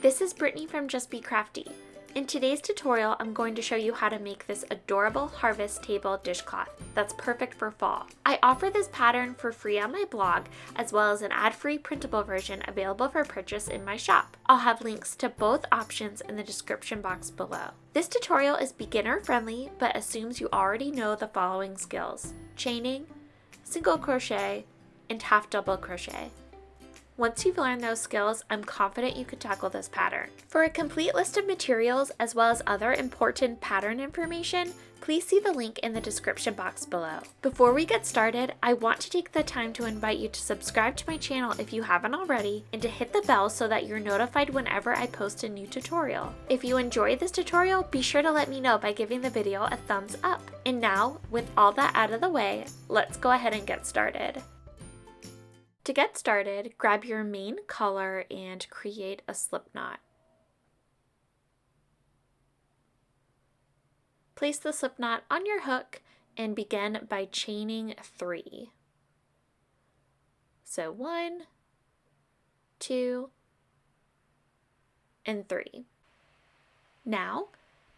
this is Brittany from Just Be Crafty. In today's tutorial, I'm going to show you how to make this adorable Harvest Table Dishcloth that's perfect for fall. I offer this pattern for free on my blog, as well as an ad-free printable version available for purchase in my shop. I'll have links to both options in the description box below. This tutorial is beginner friendly, but assumes you already know the following skills: chaining, single crochet, and half double crochet. Once you've learned those skills, I'm confident you could tackle this pattern. For a complete list of materials as well as other important pattern information, please see the link in the description box below. Before we get started, I want to take the time to invite you to subscribe to my channel if you haven't already, and to hit the bell so that you're notified whenever I post a new tutorial. If you enjoyed this tutorial, be sure to let me know by giving the video a thumbs up. And now, with all that out of the way, let's go ahead and get started. To get started, grab your main color and create a slip knot. Place the slip knot on your hook and begin by chaining 3. So 1, 2, and 3. Now,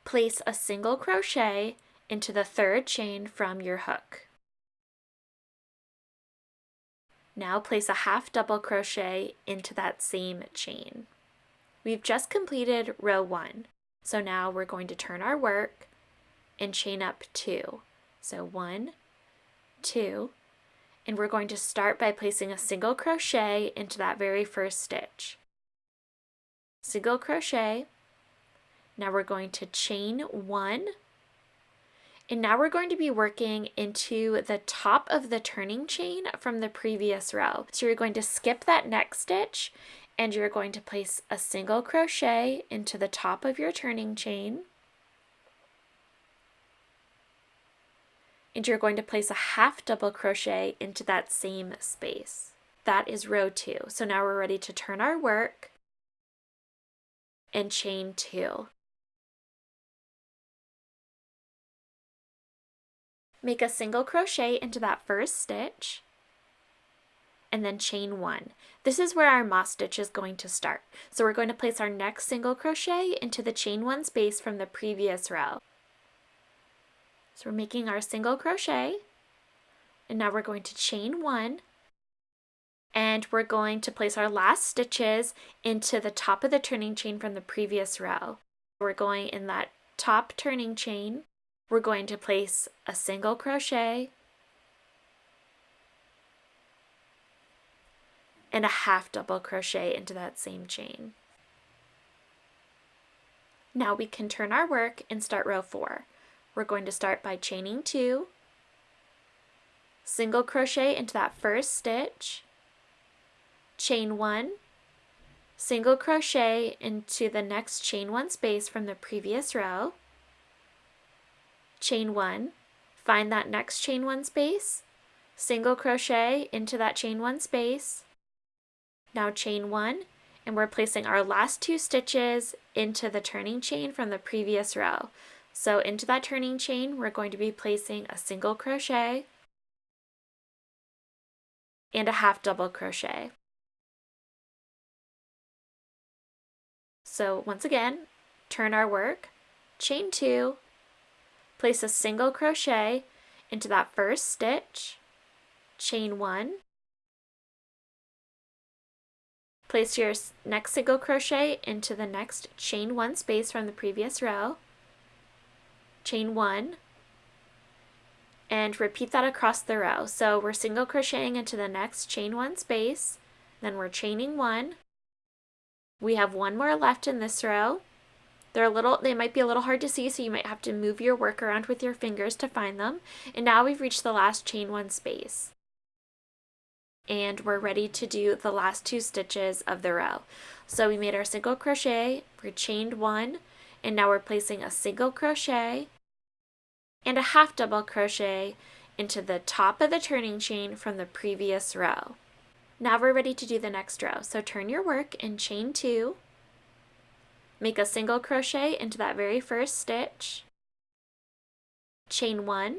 place a single crochet into the third chain from your hook. Now place a half double crochet into that same chain. We've just completed row 1, so now we're going to turn our work and chain up 2. So 1, 2, and we're going to start by placing a single crochet into that very first stitch. Single crochet. Now we're going to chain 1. And now we're going to be working into the top of the turning chain from the previous row. So you're going to skip that next stitch and you're going to place a single crochet into the top of your turning chain. And you're going to place a half double crochet into that same space. That is row 2. So now we're ready to turn our work and chain 2. Make a single crochet into that first stitch and then chain 1. This is where our moss stitch is going to start. So we're going to place our next single crochet into the chain 1 space from the previous row. So we're making our single crochet, and now we're going to chain 1, and we're going to place our last stitches into the top of the turning chain from the previous row. We're going in that top turning chain. We're going to place a single crochet and a half double crochet into that same chain. Now we can turn our work and start row 4. We're going to start by chaining 2, single crochet into that first stitch, chain 1, single crochet into the next chain 1 space from the previous row, chain 1, find that next chain 1 space, single crochet into that chain 1 space, now chain 1, and we're placing our last 2 stitches into the turning chain from the previous row. So into that turning chain, we're going to be placing a single crochet and a half double crochet. So once again, turn our work, chain 2, place a single crochet into that first stitch, chain 1, place your next single crochet into the next chain 1 space from the previous row, chain 1, and repeat that across the row. So we're single crocheting into the next chain 1 space, then we're chaining 1. We have 1 more left in this row. They might be a little hard to see, so you might have to move your work around with your fingers to find them. And now we've reached the last chain 1 space. And we're ready to do the last 2 stitches of the row. So we made our single crochet, we chained 1, and now we're placing a single crochet and a half double crochet into the top of the turning chain from the previous row. Now we're ready to do the next row. So turn your work and chain 2. Make a single crochet into that very first stitch, chain 1,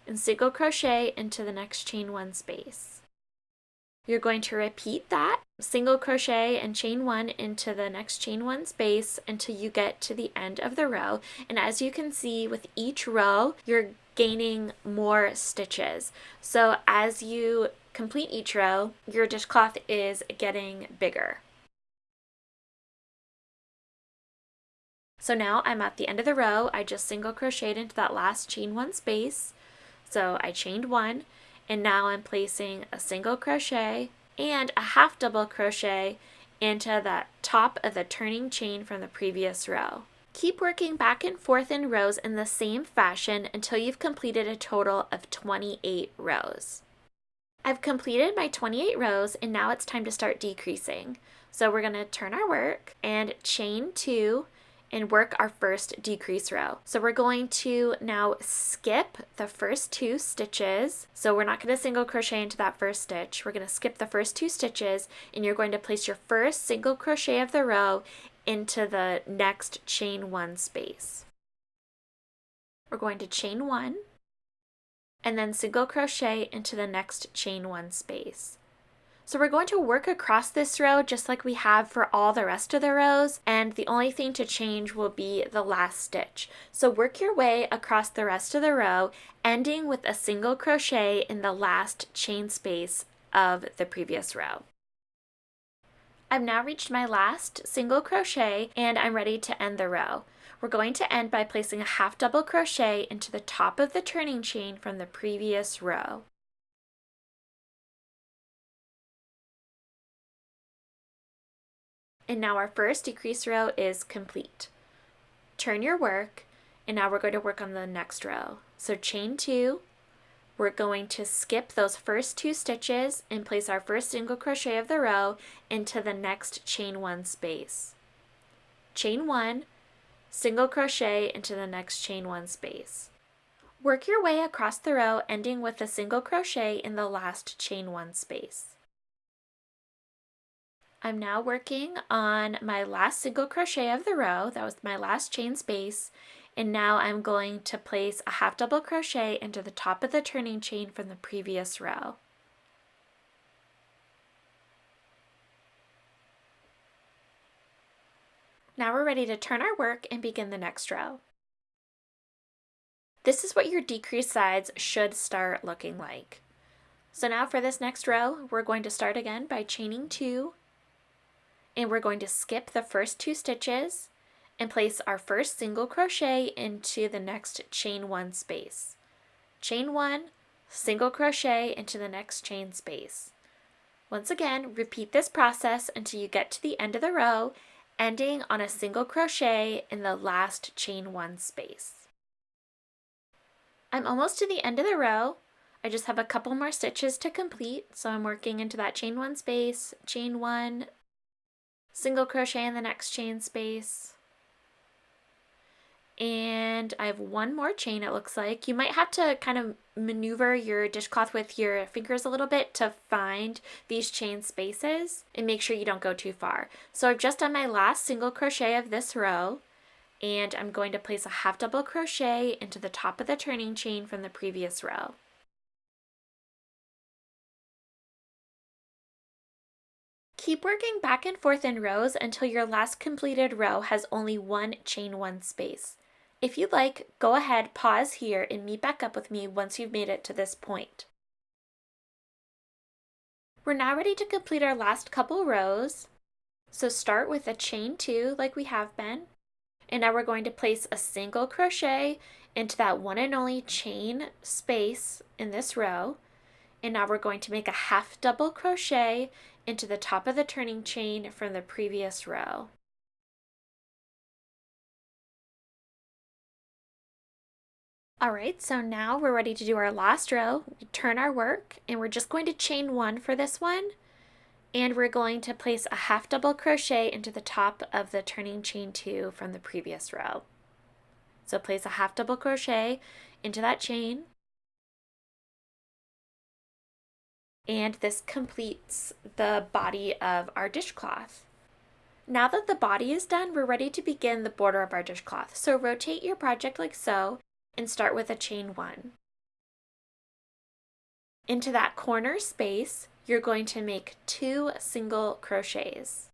and single crochet into the next chain 1 space. You're going to repeat that, single crochet and chain one into the next chain one space until you get to the end of the row. And as you can see, with each row, you're gaining more stitches. So as you complete each row, your dishcloth is getting bigger. So now I'm at the end of the row. I just single crocheted into that last chain one space. So I chained one, and now I'm placing a single crochet and a half double crochet into the top of the turning chain from the previous row. Keep working back and forth in rows in the same fashion until you've completed a total of 28 rows. I've completed my 28 rows, and now it's time to start decreasing. So we're going to turn our work and chain 2 and work our first decrease row. So we're going to now skip the first 2 stitches. So we're not going to single crochet into that first stitch. We're going to skip the first 2 stitches, and you're going to place your first single crochet of the row into the next chain 1 space. We're going to chain 1 and then single crochet into the next chain 1 space. So we're going to work across this row just like we have for all the rest of the rows, and the only thing to change will be the last stitch. So work your way across the rest of the row, ending with a single crochet in the last chain space of the previous row. I've now reached my last single crochet and I'm ready to end the row. We're going to end by placing a half double crochet into the top of the turning chain from the previous row. And now our first decrease row is complete. Turn your work, and now we're going to work on the next row. So chain 2, we're going to skip those first 2 stitches and place our first single crochet of the row into the next chain 1 space. Chain 1, single crochet into the next chain 1 space. Work your way across the row, ending with a single crochet in the last chain 1 space. I'm now working on my last single crochet of the row. That was my last chain space, and now I'm going to place a half double crochet into the top of the turning chain from the previous row. Now we're ready to turn our work and begin the next row. This is what your decrease sides should start looking like. So now for this next row, we're going to start again by chaining 2, and we're going to skip the first 2 stitches and place our first single crochet into the next chain 1 space. Chain 1, single crochet into the next chain space. Once again, repeat this process until you get to the end of the row, ending on a single crochet in the last chain 1 space. I'm almost to the end of the row. I just have a couple more stitches to complete, so I'm working into that chain 1 space, chain 1, single crochet in the next chain space, and I have one more chain it looks like. You might have to kind of maneuver your dishcloth with your fingers a little bit to find these chain spaces and make sure you don't go too far. So I've just done my last single crochet of this row, and I'm going to place a half double crochet into the top of the turning chain from the previous row. Keep working back and forth in rows until your last completed row has only one chain 1 space. If you'd like, go ahead, pause here, and meet back up with me once you've made it to this point. We're now ready to complete our last couple rows. So start with a chain 2 like we have been, and now we're going to place a single crochet into that one and only chain space in this row, and now we're going to make a half double crochet into the top of the turning chain from the previous row. Alright, so now we're ready to do our last row. We turn our work, and we're just going to chain 1 for this one, and we're going to place a half double crochet into the top of the turning chain 2 from the previous row. So place a half double crochet into that chain, and this completes the body of our dishcloth. Now that the body is done, we're ready to begin the border of our dishcloth. So rotate your project like so and start with a chain 1. Into that corner space, you're going to make 2 single crochets.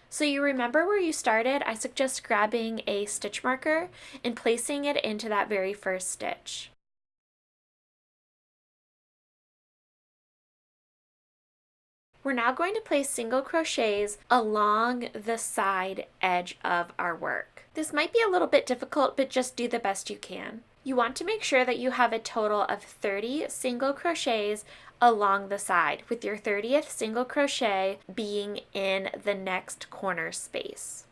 So you remember where you started? I suggest grabbing a stitch marker and placing it into that very first stitch. We're now going to place single crochets along the side edge of our work. This might be a little bit difficult, but just do the best you can. You want to make sure that you have a total of 30 single crochets along the side, with your 30th single crochet being in the next corner space.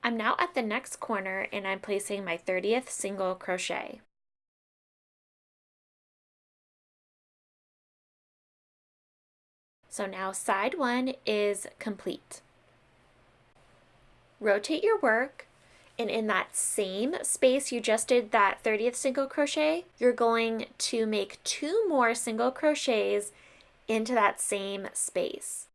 I'm now at the next corner and I'm placing my 30th single crochet. So now side 1 is complete. Rotate your work, and in that same space you just did that 30th single crochet, you're going to make 2 more single crochets into that same space.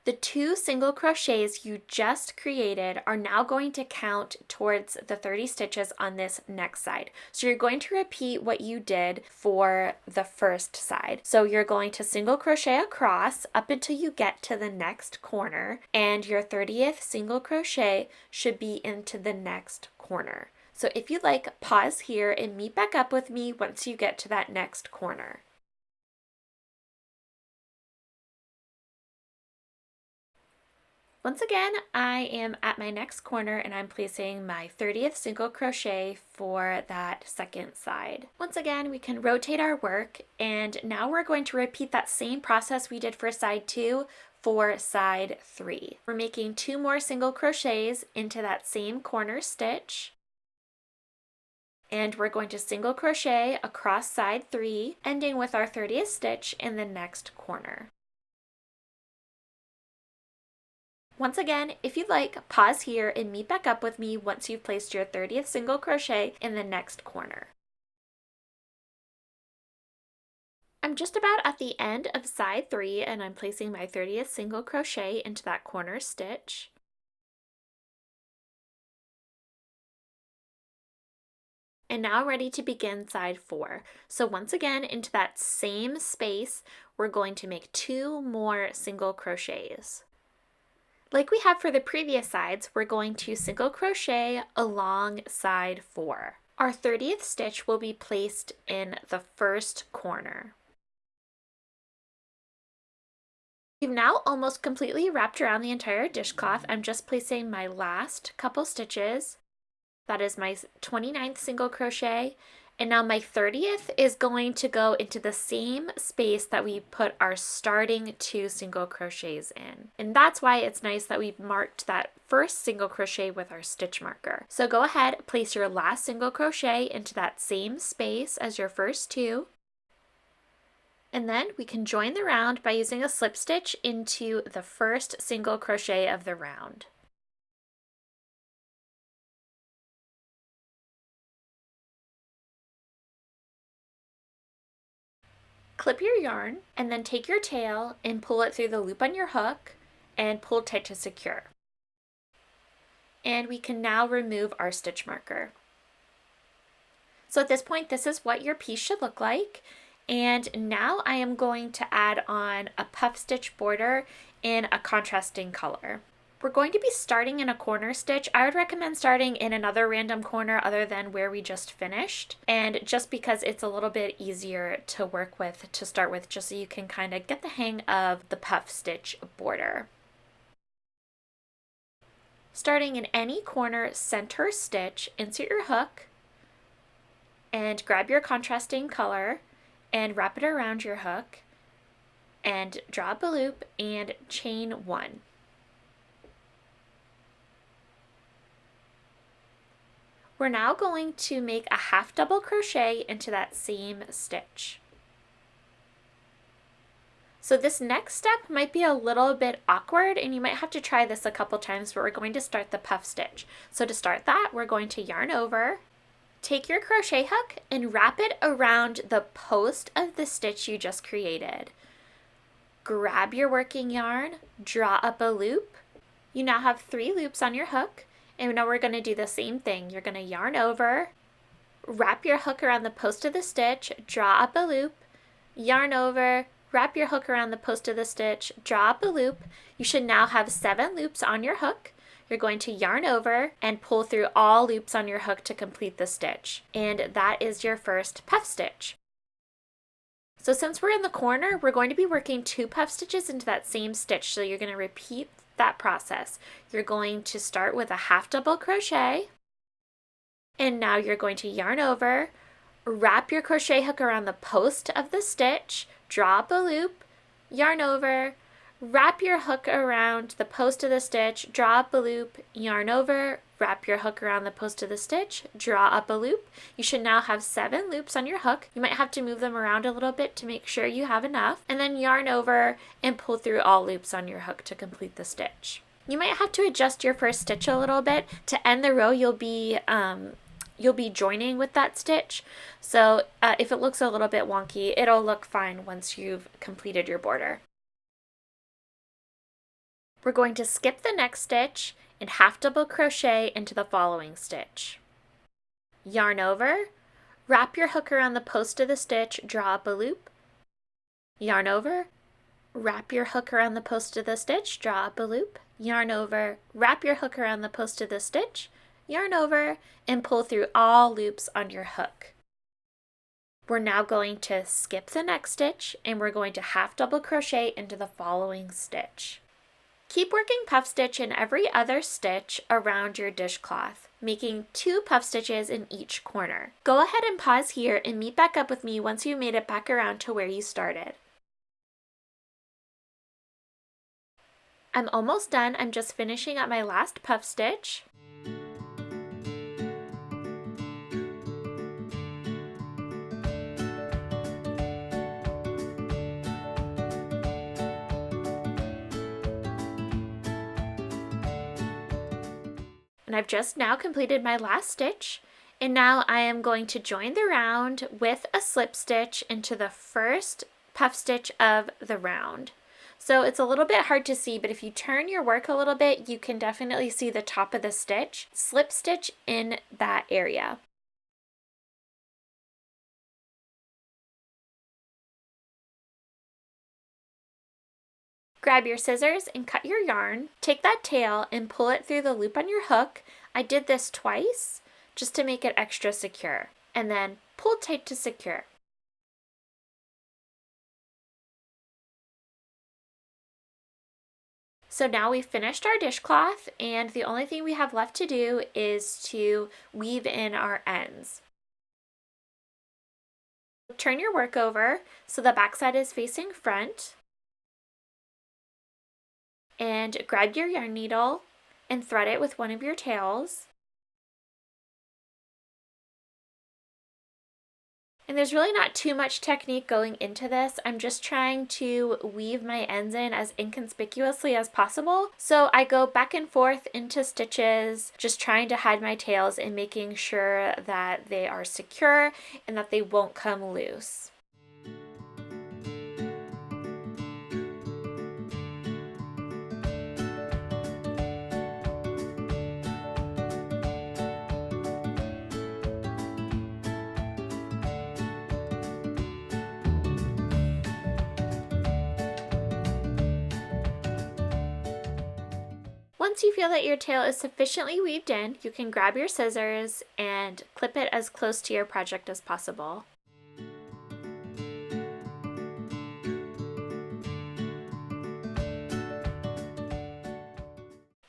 The 2 single crochets you just created are now going to count towards the 30 stitches on this next side. So you're going to repeat what you did for the first side. So you're going to single crochet across up until you get to the next corner, and your 30th single crochet should be into the next corner. So if you'd like, pause here and meet back up with me once you get to that next corner. Once again, I am at my next corner and I'm placing my 30th single crochet for that second side. Once again, we can rotate our work, and now we're going to repeat that same process we did for side 2 for side 3. We're making 2 more single crochets into that same corner stitch, and we're going to single crochet across side 3, ending with our 30th stitch in the next corner. Once again, if you'd like, pause here and meet back up with me once you've placed your 30th single crochet in the next corner. I'm just about at the end of side 3 and I'm placing my 30th single crochet into that corner stitch. And now ready to begin side 4. So once again, into that same space, we're going to make 2 more single crochets. Like we have for the previous sides, we're going to single crochet along side 4. Our 30th stitch will be placed in the first corner. We've now almost completely wrapped around the entire dishcloth. I'm just placing my last couple stitches. That is my 29th single crochet. And now my 30th is going to go into the same space that we put our starting 2 single crochets in. And that's why it's nice that we've marked that first single crochet with our stitch marker. So go ahead, place your last single crochet into that same space as your first 2. And then we can join the round by using a slip stitch into the first single crochet of the round. Clip your yarn and then take your tail and pull it through the loop on your hook and pull tight to secure. And we can now remove our stitch marker. So at this point, this is what your piece should look like. And now I am going to add on a puff stitch border in a contrasting color. We're going to be starting in a corner stitch. I would recommend starting in another random corner other than where we just finished. And just because it's a little bit easier to work with to start with, just so you can kind of get the hang of the puff stitch border. Starting in any corner center stitch, insert your hook and grab your contrasting color and wrap it around your hook and draw up a loop and chain 1. We're now going to make a half double crochet into that same stitch. So this next step might be a little bit awkward and you might have to try this a couple times, but we're going to start the puff stitch. So to start that, we're going to yarn over, take your crochet hook and wrap it around the post of the stitch you just created. Grab your working yarn, draw up a loop. You now have 3 loops on your hook, and now we're going to do the same thing. You're going to yarn over, wrap your hook around the post of the stitch, draw up a loop, yarn over, wrap your hook around the post of the stitch, draw up a loop. You should now have 7 loops on your hook. You're going to yarn over and pull through all loops on your hook to complete the stitch. And that is your first puff stitch. So since we're in the corner, we're going to be working 2 puff stitches into that same stitch. So you're going to repeat that process. You're going to start with a half double crochet. And now you're going to yarn over, wrap your crochet hook around the post of the stitch, draw up a loop, yarn over, wrap your hook around the post of the stitch, draw up a loop, yarn over, wrap your hook around the post of the stitch, draw up a loop. You should now have 7 loops on your hook. You might have to move them around a little bit to make sure you have enough, and then yarn over and pull through all loops on your hook to complete the stitch. You might have to adjust your first stitch a little bit. To end the row, you'll be joining with that stitch. So if it looks a little bit wonky, it'll look fine once you've completed your border. We're going to skip the next stitch and half double crochet into the following stitch. Yarn over, wrap your hook around the post of the stitch, draw up a loop, yarn over, wrap your hook around the post of the stitch, draw up a loop, yarn over, wrap your hook around the post of the stitch, yarn over, and pull through all loops on your hook. We're now going to skip the next stitch and we're going to half double crochet into the following stitch. Keep working puff stitch in every other stitch around your dishcloth, making 2 puff stitches in each corner. Go ahead and pause here and meet back up with me once you've made it back around to where you started. I'm almost done. I'm just finishing up my last puff stitch. And I've just now completed my last stitch, and now I am going to join the round with a slip stitch into the first puff stitch of the round. So it's a little bit hard to see, but if you turn your work a little bit, you can definitely see the top of the stitch. Slip stitch in that area. Grab your scissors and cut your yarn. Take that tail and pull it through the loop on your hook. I did this twice just to make it extra secure. And then pull tight to secure. So now we've finished our dishcloth, and the only thing we have left to do is to weave in our ends. Turn your work over so the back side is facing front. And grab your yarn needle and thread it with one of your tails. And there's really not too much technique going into this. I'm just trying to weave my ends in as inconspicuously as possible. So I go back and forth into stitches, just trying to hide my tails and making sure that they are secure and that they won't come loose. Once you feel that your tail is sufficiently weaved in, you can grab your scissors and clip it as close to your project as possible.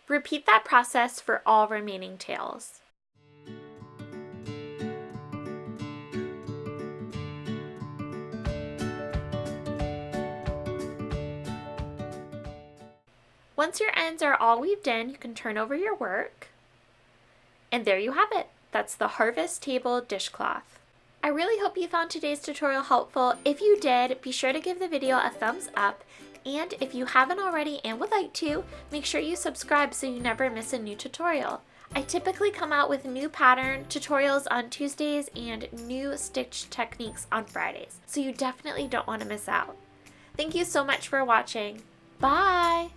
Repeat that process for all remaining tails. Once your ends are all weaved in, you can turn over your work. And there you have it. That's the Harvest Table Dishcloth. I really hope you found today's tutorial helpful. If you did, be sure to give the video a thumbs up. And if you haven't already and would like to, make sure you subscribe so you never miss a new tutorial. I typically come out with new pattern tutorials on Tuesdays and new stitch techniques on Fridays, so you definitely don't want to miss out. Thank you so much for watching. Bye!